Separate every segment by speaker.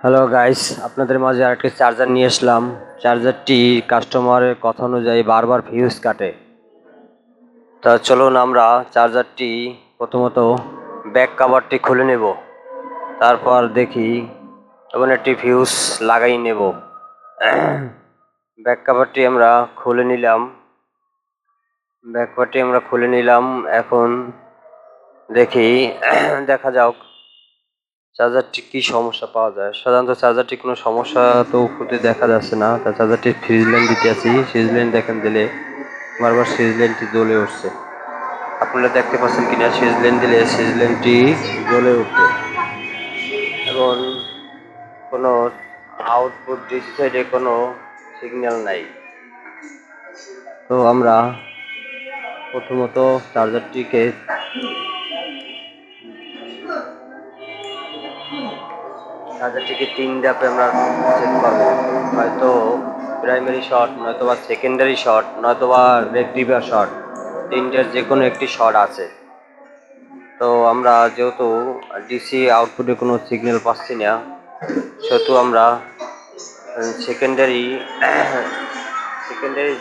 Speaker 1: Hello guys, আপনাদের মাঝে আরেকটি চার্জার নিয়ে আসলাম। চার্জারটি কাস্টমারের কথা অনুযায়ী বারবার ফিউজ কাটে। তা চলুন আমরা চার্জারটি প্রথমত ব্যাক কভারটি খুলে নেব, তারপর দেখি এবং একটি ফিউজ লাগাই নেব। ব্যাক কভারটি আমরা খুলে নিলাম। এখন দেখি দেখা যাক চার্জারটি কি সমস্যা পাওয়া যায়। সাধারণত চার্জারটি কোনো সমস্যা তো উপরে দেখা যাচ্ছে না। তা চার্জারটি ফিউজ লাইন দিতে আছি, ফিউজ লাইন দেখেন দিলে বারবার ফিউজ লাইনটি জ্বলে উঠছে। আপনারা দেখতে পাচ্ছেন কিনা, ফিউজ লাইন দিলে ফিউজ লাইনটি জ্বলে উঠছে এবং কোনো আউটপুট ডিসি সাইডে কোনো সিগন্যাল নাই। তো আমরা প্রথমত চার্জারটিকে তিন ধাপে আমরা চেক করবো। হয়তো প্রাইমারি শর্ট, নয়তোবা সেকেন্ডারি শর্ট, নয়তোবা রেক্টিফায়ার শর্ট, তিনটের যে কোনো একটি শর্ট আছে। তো আমরা যেহেতু ডিসি আউটপুটে কোনো সিগন্যাল পাচ্ছি না, সেহেতু আমরা সেকেন্ডারি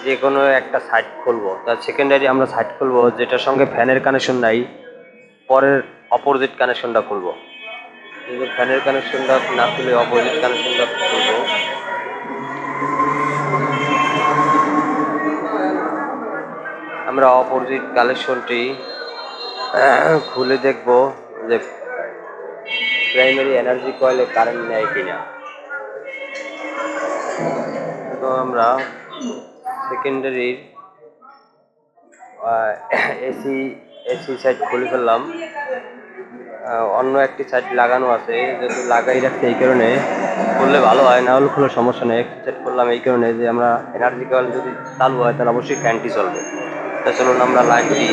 Speaker 1: যে কোনো একটা সাইড খুলবো। তার সেকেন্ডারি আমরা সাইড খুলবো যেটার সঙ্গে ফ্যানের কানেকশন নাই, পরের অপোজিট কানেকশনটা খুলবো। যদি ফ্যানের কানেকশনটা না খুলে অপোজিট কানেকশনটা খুলবো। আমরা অপোজিট কানেকশনটি খুলে দেখব যে প্রাইমারি এনার্জি কয়েলে কারেন্ট নেয় কিনা। তো আমরা সেকেন্ডারির এসি সাইড খুলে ফেললাম। অন্য একটি সাইড লাগানো আছে, যেহেতু লাগাই রাখছে এই কারণে করলে ভালো হয়, না হলে খুলে সমস্যা নেই। একটি সাইড করলাম এই কারণে যে আমরা এনার্জি কয়েল যদি চালু হয় তাহলে অবশ্যই ফ্যানটি চলবে। তা চলুন আমরা লাইনটি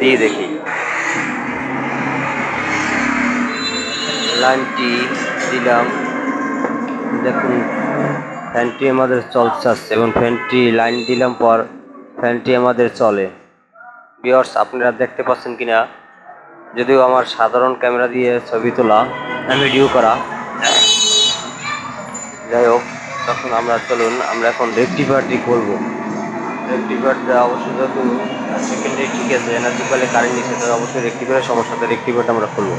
Speaker 1: দিয়ে দেখি। লাইনটি দিলাম, দেখুন ফ্যানটি আমাদের চলছে এবং ফ্যানটি লাইন দিলাম পর ফ্যানটি আমাদের চলে। ভিউয়ার্স, আপনারা দেখতে পাচ্ছেন কিনা, যদিও আমার সাধারণ ক্যামেরা দিয়ে ছবি তোলা, ভিডিও করা, যাই হোক। তখন চলুন আমরা এখন রেক্টিফায়ারটি করবো। রেক্টিফায়ারটা অবশ্যই যেহেতু সেকেন্ডারি ঠিক আছে, এনার্জি কয়েলে কারেন্ট নিচ্ছে, তাহলে অবশ্যই রেক্টিফায়ারের সমস্যাতে রেক্টিফায়ারটা আমরা খুলবো।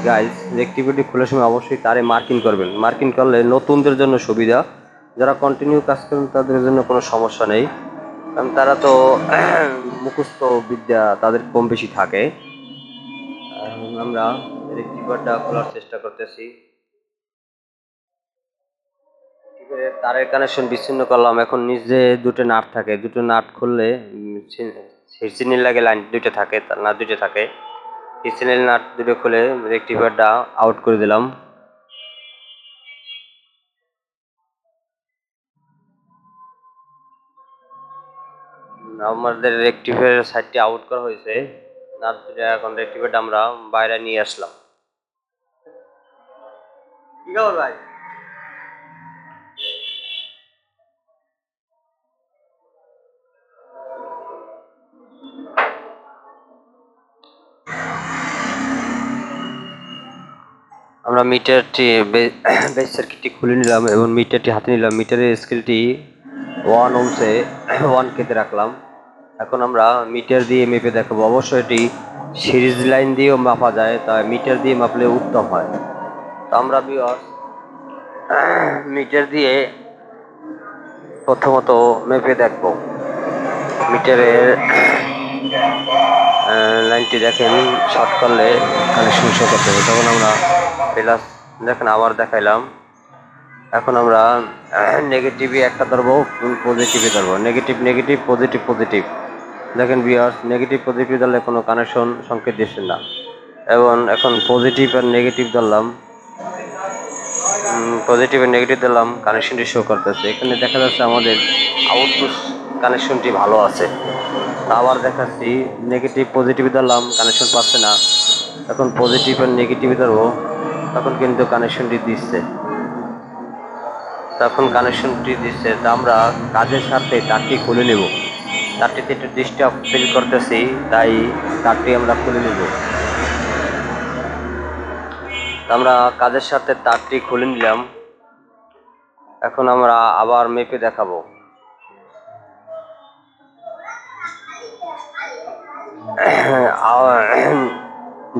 Speaker 1: গাইজ, রেক্টিফায়ারটি খোলার সময় অবশ্যই তারে মার্কিং করবেন। মার্কিং করলে নতুনদের জন্য সুবিধা, যারা কন্টিনিউ কাজ করেন তাদের জন্য কোনো সমস্যা নেই, কারণ তারা তো মুখস্থ বিদ্যা তাদের কম বেশি থাকে। আমরা রেক্টিফায়ারটা খোলার চেষ্টা করতেছি। তারের কানেকশন বিচ্ছিন্ন করলাম। এখন নিচে দুটো নাট থাকে, দুটো নাট খুললে হিরচিনির লাগে লাইন দুটো থাকে, না দুটো থাকে। হিরচিনির নাট দুটো খুলে রেক্টিফায়ারটা আউট করে দিলাম। আমাদের রেক্টিফায়ার সাইডটি আউট করা হয়েছে, নাট দুটো। এখন রেক্টিফায়ারটা আমরা বাইরে নিয়ে আসলাম। কি খবর ভাই? আমরা মিটারটি বেস সার্কিটটি খুলে নিলাম এবং মিটারটি হাতে নিলাম। মিটারের স্কেলটি 1 ohmসে 1K-তে রাখলাম। এখন আমরা মিটার দিয়ে মেপে দেখাবো। অবশ্যই এটি সিরিজ লাইন দিয়েও মাপা যায়, তাই মিটার দিয়ে মাপলে উত্তম হয়। তো আমরা মিটার দিয়ে প্রথমত মেপে দেখব। মিটারের লাইনটি দেখেন শর্ট করলে কানেকশন শো করতে হবে, তখন আমরা প্লাস দেখেন আবার দেখাইলাম। এখন আমরা নেগেটিভে একটা ধরবো, পজিটিভে ধরবো। Negative positive. দেখেন ভিউয়ার্স, নেগেটিভ পজিটিভ ধরলে কোনো কানেকশন সংকেত দিচ্ছে না, এবং এখন পজিটিভ আর নেগেটিভ ধরলাম, পজিটিভ আর নেগেটিভ দিলাম, কানেকশনটি শো করতেছে। এখানে দেখা যাচ্ছে আমাদের আউটপুট কানেকশনটি ভালো আছে। আবার দেখাচ্ছি, নেগেটিভ পজিটিভ ধরলাম, কানেকশন পাচ্ছে না। এখন পজিটিভ আর নেগেটিভ ধরবো, তখন কিন্তু কানেকশনটি দিচ্ছে। তখন কানেকশনটি দিচ্ছে। তা আমরা কাজের সাথে তারটি খুলে নেব। তারটিতে একটু ডিস্টার্ব ফিল করতেছি, তাই তারটি আমরা খুলে নেব। আমরা কাজের সাথে তারটি খুলে নিলাম। এখন আমরা আবার মেপে দেখাবো।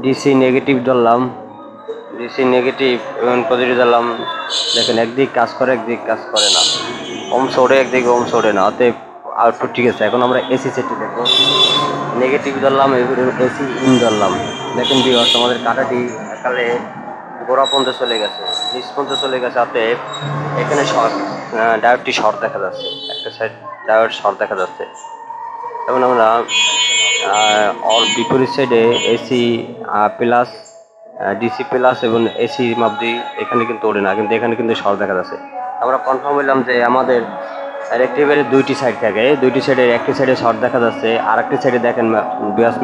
Speaker 1: ডিসি নেগেটিভ ধরলাম, ডিসি নেগেটিভ এবং পজিটিভ ধরলাম। দেখেন একদিক কাজ করে একদিক কাজ করে না, ওমস ওড়ে একদিকে ওমস ওড়ে না, অতএব আউটপুট ঠিক আছে। এখন আমরা এসি সেটটি দেখবো। নেগেটিভ ধরলাম, এসি ইন ধরলাম। দেখেন ভিউয়ার্স আমাদের কাটাটি একালে গোড়া পর্যন্ত চলে গেছে, নিচ পর্যন্ত চলে গেছে, অতএব এখানে শর্ট, ডায়োডটি শর্ট দেখা যাচ্ছে, একটা সাইড ডায়োড শর্ট দেখা যাচ্ছে। এবং আমরা বিপরীত সাইডে এসি প্লাস, ডিসি প্লাস এবং এসি মাপ দিই, এখানে কিন্তু ওড়ে না, কিন্তু এখানে কিন্তু শর্ট দেখা যাচ্ছে। আমরা কনফার্ম হইলাম যে আমাদের রেক্টিফায়ারের দুইটি সাইড থাকে, দুইটি সাইডের একটি সাইডে শর্ট দেখা যাচ্ছে, আর একটি সাইডে দেখেন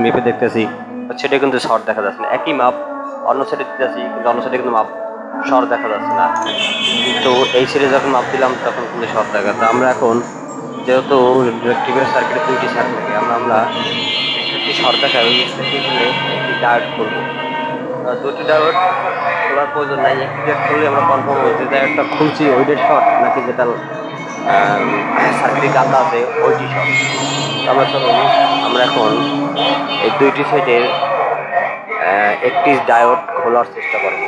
Speaker 1: মেপে দেখতেছি সেটা কিন্তু শর্ট দেখা যাচ্ছে না। একই মাপ অন্য সাইডে দিতেছি, কিন্তু অন্য সাইডে কিন্তু মাপ শর্ট দেখা যাচ্ছে না। তো এই সাইডে যখন মাপ দিলাম তখন কিন্তু শর্ট দেখা যাচ্ছে। আমরা এখন যেহেতু রেক্টিফায়ার সার্কিটে দুইটি সার্কিট থাকে, আমরা একটি শর্ট দেখাই, ওই একটি ডায়োড করবো। দুটি ডায়োড খোলার প্রয়োজন নাই, একটি ডায়োড খুললে আমরা কনফার্ম হবো যে ডায়োডটা খুলছি ওইটার শর্ট নাকি যেটা সার্কিটে গাঁথা আছে ওইটি শর্ট। আমরা চলুন আমরা এখন এই দুইটি সাইডের একটি ডায়োড খোলার চেষ্টা করব।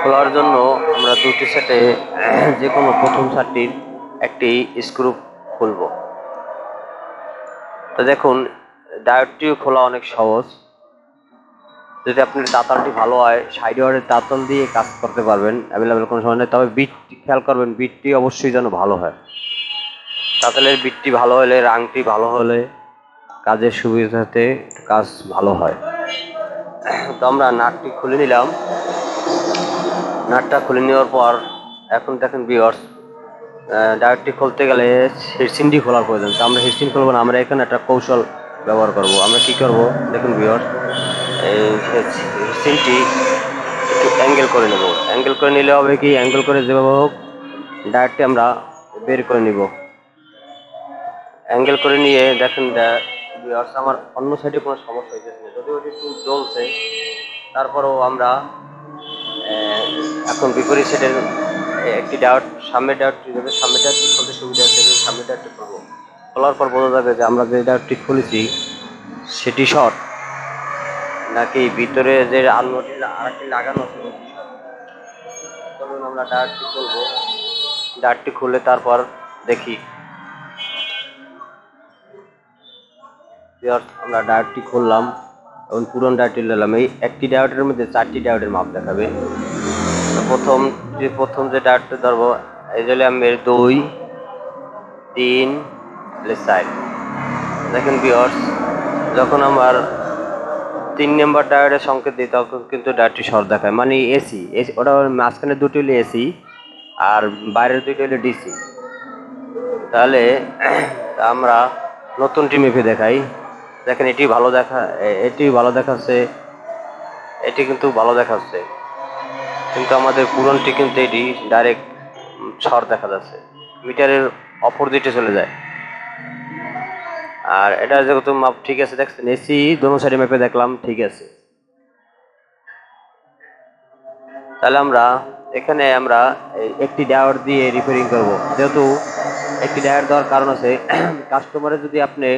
Speaker 1: খোলার জন্য আমরা দুটি সেটে যে কোনো প্রথম সারটির একটি স্ক্রু খুলব। তো দেখুন ডায়োডটিও খোলা অনেক সহজ। যদি আপনার দাঁতালটি ভালো হয়, সাইড ওয়ারের দাঁতাল দিয়ে কাজ করতে পারবেন, অ্যাভেলেবেল কোনো সময় নেই। তবে বিটটি খেয়াল করবেন, বিটটি অবশ্যই যেন ভালো হয়। দাঁতালের বিটটি ভালো হলে, রাংটি ভালো হলে কাজের সুবিধাতে কাজ ভালো হয়। তো আমরা নাটটি খুলে নিলাম। নাটটা খুলে নেওয়ার পর এখন দেখেন ভিউয়ার্স, ডায়োডটি খুলতে গেলে হিটসিনটি খোলার প্রয়োজন। তো আমরা হিটসিন খুলবো না, আমরা এখানে একটা কৌশল ব্যবহার করব। আমরা কি করব দেখুন ভিউয়ার্স, এই হিটসিনটি একটু অ্যাঙ্গেল করে নেব। অ্যাঙ্গেল করে নিলে হবে কি, অ্যাঙ্গেল করে যেভাবে হোক ডায়োডটি আমরা বের করে নিব। অ্যাঙ্গেল করে নিয়ে দেখেন ভিউয়ার্স আমার অন্য সাইডে কোনো সমস্যা হইতেছে না, যদিও ওটি একটু জ্বলছে, তারপরেও আমরা এখন বিপরীত সাইডের একটি ডায়োড, সামনের ডায়োডটি যাবে, সামনের ডায়োডটি খুলতে সুবিধা আছে, সামনের ডায়োডটি খুলবো। খোলার পর বোঝা যাবে যে আমরা যে ডায়োডটি খুলেছি সেটি শর্ট নাকি ভিতরে যে আলোটি আরেকটি লাগানো আছে। চলুন আমরা ডায়োডটি খুলবো। ডায়োডটি খুলে তারপর দেখি। আমরা ডায়োডটি খুললাম এবং পুরনো ডায়োডটি নিলাম। এই একটি ডায়োডের মধ্যে 4টি ডায়োডের মাপ দেখাবে। প্রথম যে ডায়োডটা ধরবো, এই জন্য আমি 2, 3, 4। দেখেন ভিউয়ার্স, যখন আমার 3 নম্বর ডায়োডের সংকেত দিই তখন কিন্তু ডায়োডটি শর্ট দেখায়, মানে এসি। ওটা মাঝখানে দুটি হলে এসি আর বাইরের দুটি হলে ডিসি। তাহলে আমরা নতুনটি মেপে দেখাই। দেখেন এটি ভালো দেখাচ্ছে, এটি কিন্তু ভালো দেখাচ্ছে, কিন্তু আমাদের পুরনটি কিন্তু এটি ডাইরেক্ট শর্ট দেখা যাচ্ছে, মিটারের অপর দিকে চলে যায়। আর এটা যেহেতু মাপ ঠিক আছে, দেখছেন এসি দোনো সাইডে মেপে দেখলাম ঠিক আছে। তাহলে আমরা এখানে একটি ডায়োড দিয়ে রিপেয়ারিং করব। যেহেতু একটি ডায়োড দেওয়ার কারণ আছে, কাস্টমারের যদি আপনি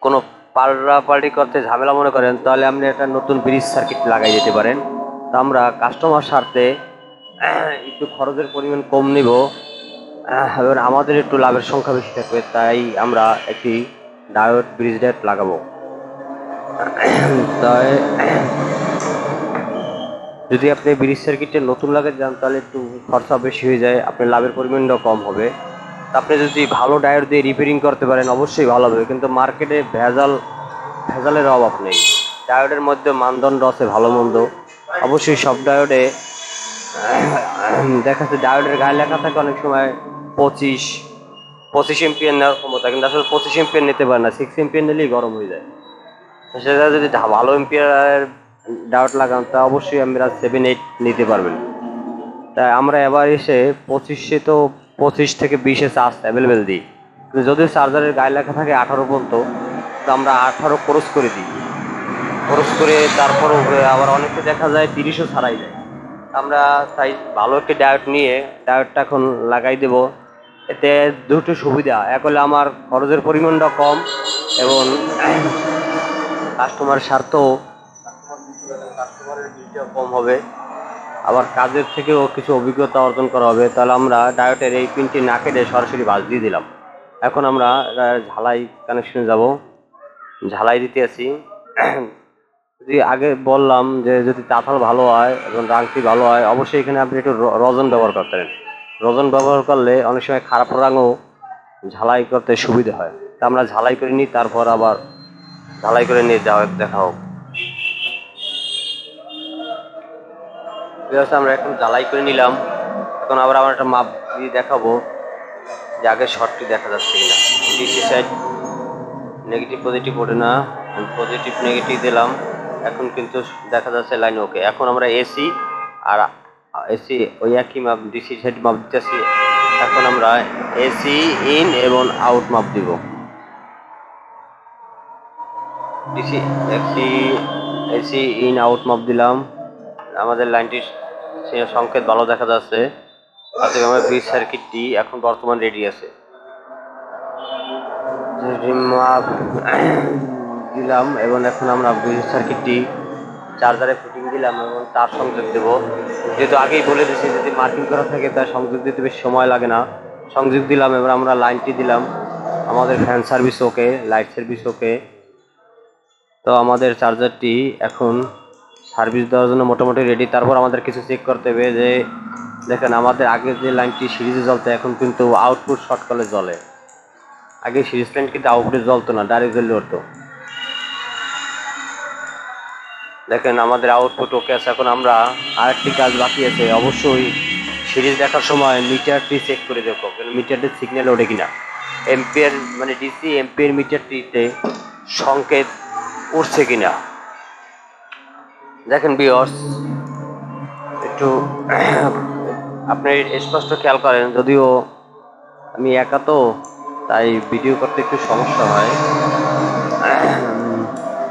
Speaker 1: কোনো পাল্টাপাল্টি করতে ঝামেলা মনে করেন, তাহলে আপনি একটা নতুন ব্রিজ সার্কিট লাগাই দিতে পারেন। তো আমরা কাস্টমার স্বার্থে একটু খরচের পরিমাণ কম নিব, এবার আমাদের একটু লাভের সংখ্যা বেশি থাকবে, তাই আমরা একটি ব্রিজ ডায়োড লাগাবো। তাই যদি আপনি ব্রিজ সার্কিটে নতুন লাগাতে যান তাহলে একটু খরচা বেশি হয়ে যায়, আপনার লাভের পরিমাণটাও কম হবে। আপনি যদি ভালো ডায়োড দিয়ে রিপেয়ারিং করতে পারেন অবশ্যই ভালো হবে, কিন্তু মার্কেটে ভেজালের অভাব নেই। ডায়োডের মধ্যে মানদণ্ড আছে ভালো মন্দ। অবশ্যই সব ডায়োডে দেখা যাচ্ছে ডায়োডের গায়ে লেখা থাকে অনেক সময় 25 এম্পিয়ার নেওয়ার ক্ষমতা, কিন্তু আসলে 25 এম্পিয়ার নিতে পারে না, 6 এম্পিয়ার নিলেই গরম হয়ে যায়। সেটা যদি ভালো এম্পিয়ার ডায়োড লাগান তা অবশ্যই আমরা 7-8 নিতে পারবেন। তাই আমরা এবার এসে 25 থেকে 20 চার্জ অ্যাভেলেবেল দিই, কিন্তু যদিও চার্জারের গায়ে লেখা থাকে 18 পর্যন্ত, তো আমরা 18 ক্রস করে দিই। খরচ করে তারপরও আবার অনেকে দেখা যায় 30ও ছাড়াই যায়। আমরা চাই ভালো একটা ডায়েট নিয়ে ডায়েটটা এখন লাগাই দেব। এতে দুটো সুবিধা, এক হলে আমার খরচের পরিমাণটা কম এবং কাস্টমার স্বার্থও কাস্টমারের বিলটাও কম হবে, আবার কাজের থেকেও কিছু অভিজ্ঞতা অর্জন করা হবে। তাহলে আমরা ডায়েটের এই পিনটি না কেটে সরাসরি বাস দিয়ে দিলাম। এখন আমরা ঝালাই কানেকশনে যাব, ঝালাই দিতে আছি। যদি আগে বললাম যে যদি তাঁতাল ভালো হয় এবং রাংটি ভালো হয়, অবশ্যই এখানে আপনি একটু রজন ব্যবহার করতে পারেন। রজন ব্যবহার করলে অনেক সময় খারাপ রাঙও ঝালাই করতে সুবিধা হয়। তা আমরা ঝালাই করে নিই, তারপর আবার ঝালাই করে নিয়ে যাওয়া দেখা হোক। আমরা এখন ঝালাই করে নিলাম। এখন আবার আমরা একটা মাপ দিয়ে দেখাবো যে আগের শর্টটি দেখা যাচ্ছে কিনা। ডিসি সাইড নেগেটিভ পজিটিভ ওঠে না, পজিটিভ নেগেটিভ দিলাম, এখন কিন্তু দেখা যাচ্ছে লাইন ওকে। এখন আমরা এসি আর এসি ওই একই মাপ ডিসি সাইড মাপ দিতেছি। এখন আমরা এসি ইন এবং আউট মাপ দিব। ডিসি এসি ইন আউট মাপ দিলাম। আমাদের লাইনটির সংকেত ভালো দেখা যাচ্ছে। অতএব আমার ব্রিজ সার্কিটটি এখন বর্তমান রেডি আছে। মাপ দিলাম এবং এখন আমরা ব্রিজ সার্কিটটি চার্জারে ফিটিং দিলাম এবং তার সংযোগ দেবো। যেহেতু আগেই বলে দিয়েছি যদি মার্কিং করা থাকে তার সংযোগ দিতে বেশি সময় লাগে না। সংযোগ দিলাম, এবার আমরা লাইনটি দিলাম। আমাদের ফ্যান সার্ভিস ওকে, লাইট সার্ভিস ওকে। তো আমাদের চার্জারটি এখন সার্ভিস দেওয়ার জন্য মোটামুটি রেডি। তারপর আমাদের কিছু চেক করতে হবে যে দেখেন আমাদের আগের যে লাইনটি সিরিজে জ্বলতো এখন কিন্তু আউটপুট শর্ট করলে জ্বলে। আগে সিরিজ লাইন কিন্তু আউটপুটে জ্বলতো না, ডাইরেক্ট জ্বলে উঠতো। দেখেন আমাদের আউটপুট ওকে আছে। এখন আমরা আরেকটি কাজ বাকি আছে, অবশ্যই সিরিজ দেখার সময় মিটারটি চেক করে দেখো মিটারটির সিগন্যাল ওঠে কিনা। এম্পিয়ার মানে ডিসি এম্পিয়ার মিটারটিতে সংকেত উঠছে কিনা। দেখেন ভিউয়ার্স একটু আপনি স্পষ্ট খেয়াল করেন, যদিও আমি একা তো তাই ভিডিও করতে একটু সমস্যা হয়।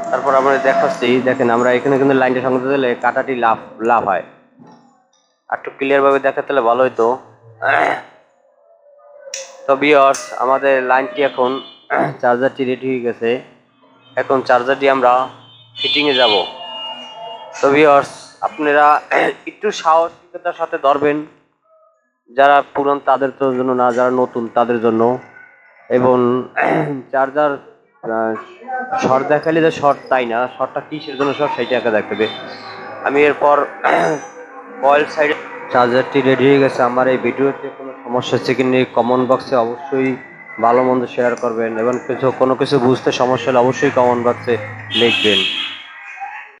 Speaker 1: তারপর আমরা দেখাচ্ছি, দেখেন আমরা এখানে কিন্তু লাইনটা সংযোগ দিলে কাটাটি লাভ হয়। আর একটু ক্লিয়ারভাবে দেখাতে হলে ভালো হতো। তো ভিউয়ার্স আমাদের লাইনটি এখন চার্জারটি রেডি হয়ে গেছে। এখন চার্জারটি আমরা ফিটিংয়ে যাব। তো ভিউয়ার্স আপনারা একটু সাহসিকতার সাথে ধরবেন, যারা পুরান তাদের জন্য না, যারা নতুন তাদের জন্য। এবং চার্জার শর্ট দেখালে যে শর্ট তাই না, শর্টটা কিসের জন্য শর্ট সেইটা একা দেখতে হবে। আমি এরপর কয়েল সাইডে চার্জারটি রেডি হয়ে গেছে। আমার এই ভিডিওতে কোনো সমস্যা হচ্ছে কি না কমেন্ট বক্সে অবশ্যই ভালো মন্দ শেয়ার করবেন এবং কোনো কিছু বুঝতে সমস্যা হলে অবশ্যই কমেন্ট বক্সে লিখবেন।